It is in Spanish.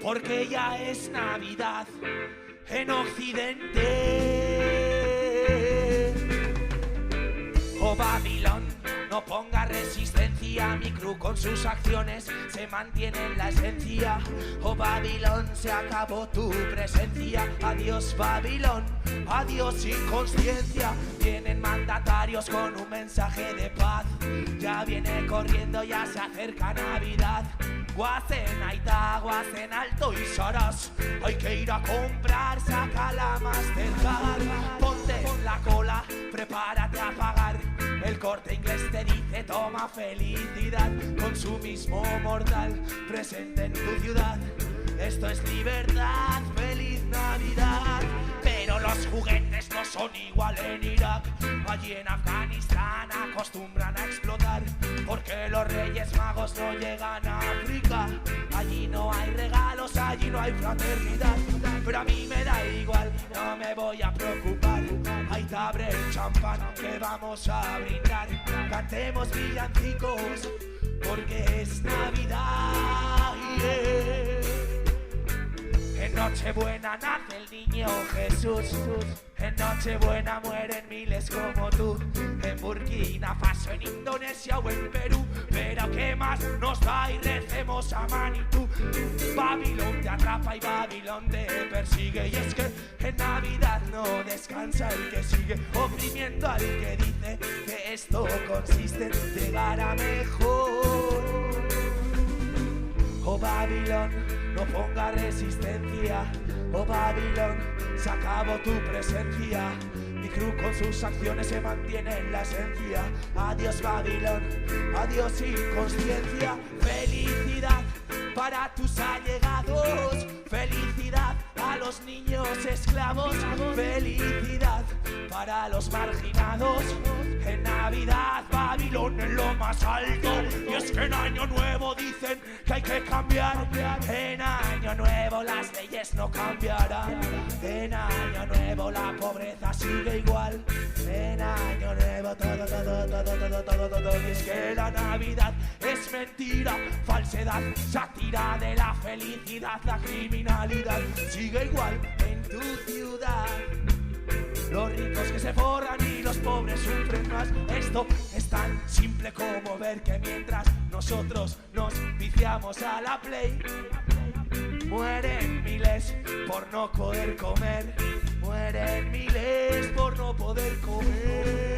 porque ya es Navidad en Occidente. Oh Babilón, no ponga resistencia, mi crew con sus acciones se mantiene en la esencia. Oh Babilón, se acabó tu presencia. Adiós Babilón, adiós inconsciencia. Vienen mandatarios con un mensaje de paz. Ya viene corriendo, ya se acerca Navidad. Guasen, Aita, Guasen, Alto y Saras. Hay que ir a comprar, saca la Mastercard. Ponte en la cola, prepárate a pagar. El Corte Inglés te dice toma felicidad. Consumismo mortal presente en tu ciudad. Esto es libertad, feliz Navidad. Pero los juguetes no son igual en Irak. Allí en Afganistán acostumbran a explotar, porque los Reyes Magos no llegan a África. Allí no hay regalos, allí no hay fraternidad. Pero a mí me da igual, no me voy a preocupar. Ahí te abre el champán que vamos a brindar. Cantemos villancicos porque es Navidad, yeah. En Nochebuena nace el niño Jesús. En Nochebuena mueren miles como tú. En Burkina Faso, en Indonesia o en Perú. Pero ¿qué más nos da? Y recemos a Manitú. Babilón te atrapa y Babilón te persigue. Y es que en Navidad no descansa el que sigue, oprimiendo al que dice que esto consiste en llegar a mejor. Oh Babilón, no ponga resistencia. Oh Babilón, se acabó tu presencia. Mi crew con sus acciones se mantiene en la esencia. Adiós Babilón, adiós inconsciencia. Felicidad para tus allegados. Felicidad a los niños esclavos. Felicidad para los marginados. En Navidad Babilón en lo más alto. Y es que en Año Nuevo dicen que hay que cambiar. En Año Nuevo las leyes no cambiarán. En Año Nuevo la pobreza sigue igual. En Año Nuevo todo. Y es que la Navidad es mentira, falsedad, sátira de la felicidad. La criminalidad sigue igual en tu ciudad. Los ricos que se forran y los pobres sufren más. Esto es tan simple como ver que mientras nosotros nos viciamos a la Play, mueren miles por no poder comer. Mueren miles por no poder comer.